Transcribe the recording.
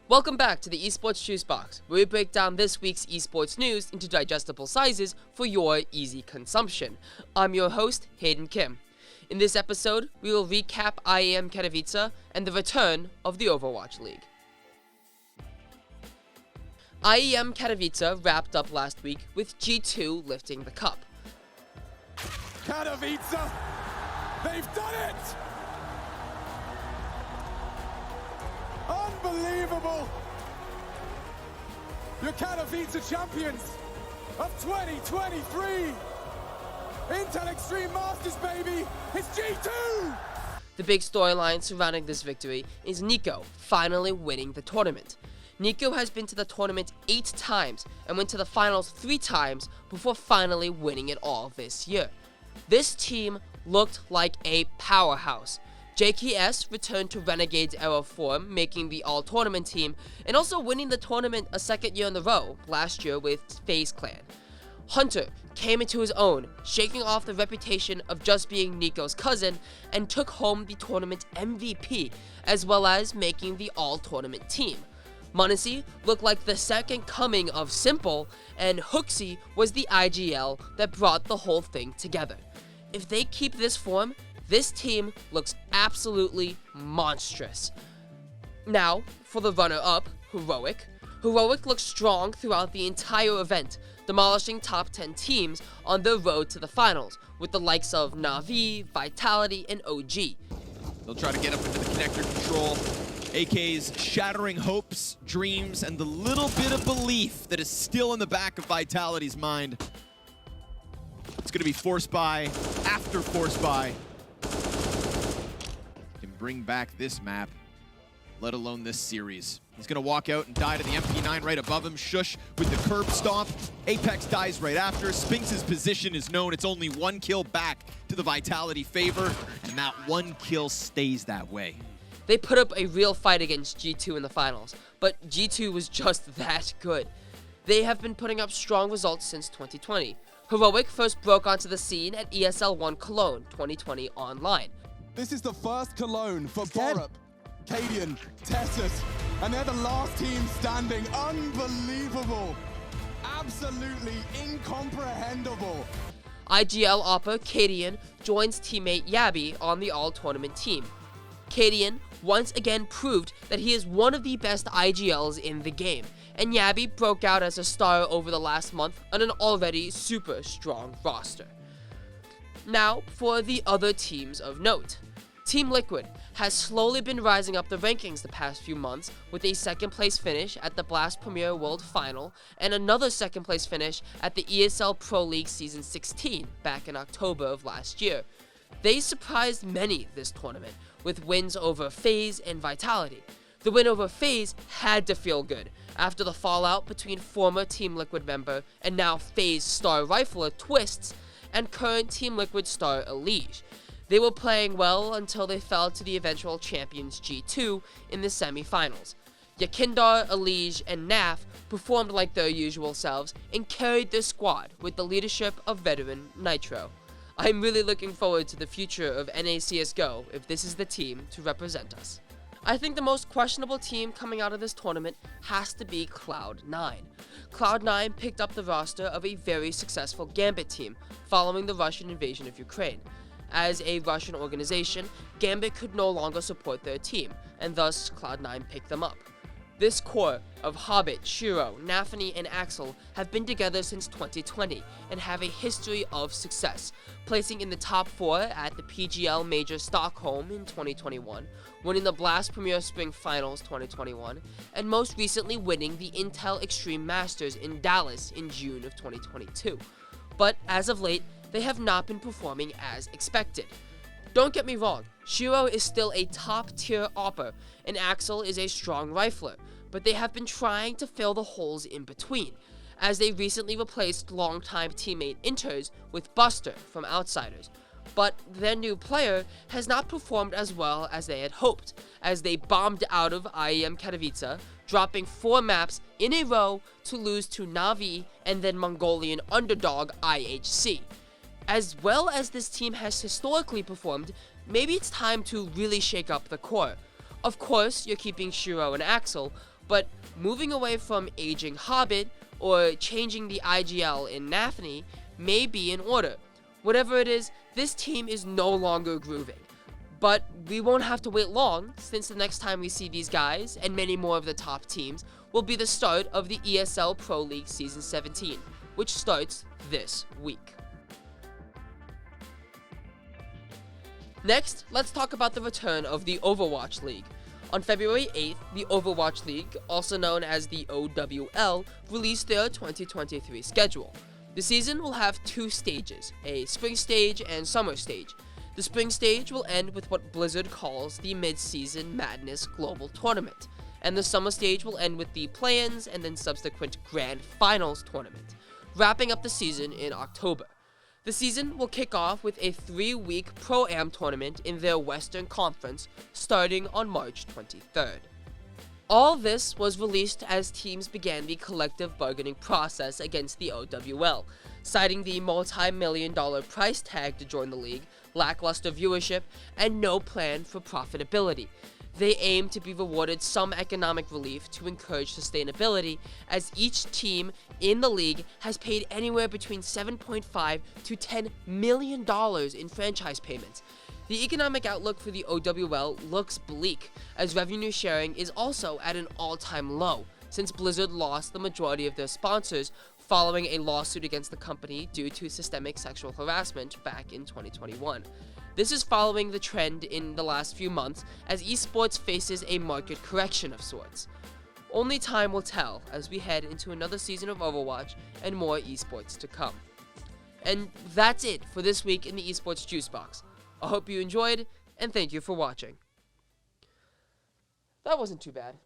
Welcome back to the Esports Juice Box, where we break down this week's esports news into digestible sizes for your easy consumption. I'm your host, Hayden Kim. In this episode, we will recap IEM Katowice and the return of the Overwatch League. IEM Katowice wrapped up last week with G2 lifting the cup. Katowice! They've done it! Unbelievable! Your Katowice champions of 2023! Intel Extreme Masters, baby! It's G2! The big storyline surrounding this victory is NiKo finally winning the tournament. NiKo has been to the tournament 8 times and went to the finals 3 times before finally winning it all this year. This team looked like a powerhouse. JKS returned to Renegade's era form, making the all-tournament team, and also winning the tournament a second year in a row, last year with FaZe Clan. Hunter came into his own, shaking off the reputation of just being NiKo's cousin, and took home the tournament MVP, as well as making the all-tournament team. m0NESY looked like the second coming of Simple, and HooXi was the IGL that brought the whole thing together. If they keep this form, this team looks absolutely monstrous. Now, for the runner-up, Heroic. Heroic looked strong throughout the entire event, demolishing top 10 teams on their road to the finals, with the likes of Na'Vi, Vitality, and OG. They'll try to get up into the connector control. AK's shattering hopes, dreams, and the little bit of belief that is still in the back of Vitality's mind. It's going to be force buy after force buy. Can bring back this map, let alone this series. He's going to walk out and die to the MP9 right above him. Shush with the curb stomp. Apex dies right after. Spinks' position is known. It's only 1 kill back to the Vitality favor, and that 1 kill stays that way. They put up a real fight against G2 in the finals, but G2 was just that good. They have been putting up strong results since 2020. Heroic first broke onto the scene at ESL 1 Cologne 2020 online. This is the first Cologne for Borup, Cadian, Tessus, and they're the last team standing. Unbelievable. Absolutely incomprehensible. IGL Opper Cadian joins teammate Yabby on the all-tournament team. Cadian once again proved that he is one of the best IGLs in the game, and Yabby broke out as a star over the last month on an already super strong roster. Now for the other teams of note. Team Liquid has slowly been rising up the rankings the past few months with a 2nd place finish at the Blast Premier World Final and another 2nd place finish at the ESL Pro League Season 16 back in October of last year. They surprised many this tournament with wins over FaZe and Vitality. The win over FaZe had to feel good after the fallout between former Team Liquid member and now FaZe star rifler Twists and current Team Liquid star Elige. They were playing well until they fell to the eventual champions G2 in the semi-finals. Yakindar, Elige, and Naf performed like their usual selves and carried their squad with the leadership of veteran Nitro. I'm really looking forward to the future of NA CSGO if this is the team to represent us. I think the most questionable team coming out of this tournament has to be Cloud9. Cloud9 picked up the roster of a very successful Gambit team following the Russian invasion of Ukraine. As a Russian organization, Gambit could no longer support their team, and thus Cloud9 picked them up. This core of Hobbit, Shiro, Nafany, and Axel have been together since 2020 and have a history of success, placing in the top 4 at the PGL Major Stockholm in 2021, winning the Blast Premier Spring Finals 2021, and most recently winning the Intel Extreme Masters in Dallas in June of 2022. But as of late, they have not been performing as expected. Don't get me wrong, Shiro is still a top-tier AWPer, and Axel is a strong rifler, but they have been trying to fill the holes in between, as they recently replaced longtime teammate Inters with Buster from Outsiders. But their new player has not performed as well as they had hoped, as they bombed out of IEM Katowice, dropping 4 maps in a row to lose to Na'Vi and then Mongolian underdog IHC. As well as this team has historically performed, maybe it's time to really shake up the core. Of course, you're keeping Shiro and Axel, But moving away from aging Hobbit or changing the IGL in Nafny may be in order. Whatever it is, this team is no longer grooving. But we won't have to wait long, since the next time we see these guys, and many more of the top teams, will be the start of the ESL Pro League Season 17, which starts this week. Next, let's talk about the return of the Overwatch League. On February 8th, the Overwatch League, also known as the OWL, released their 2023 schedule. The season will have 2 stages, a spring stage and summer stage. The spring stage will end with what Blizzard calls the Mid-Season Madness Global Tournament, and the summer stage will end with the play-ins and then subsequent Grand Finals tournament, wrapping up the season in October. The season will kick off with a 3-week Pro-Am tournament in their Western Conference starting on March 23rd. All this was released as teams began the collective bargaining process against the OWL, citing the multi-million-dollar price tag to join the league, lackluster viewership, and no plan for profitability. They aim to be rewarded some economic relief to encourage sustainability, as each team in the league has paid anywhere between $7.5 to $10 million in franchise payments. The economic outlook for the OWL looks bleak, as revenue sharing is also at an all-time low, since Blizzard lost the majority of their sponsors following a lawsuit against the company due to systemic sexual harassment back in 2021. This is following the trend in the last few months as esports faces a market correction of sorts. Only time will tell as we head into another season of Overwatch and more esports to come. And that's it for this week in the Esports Juicebox. I hope you enjoyed, and thank you for watching. That wasn't too bad.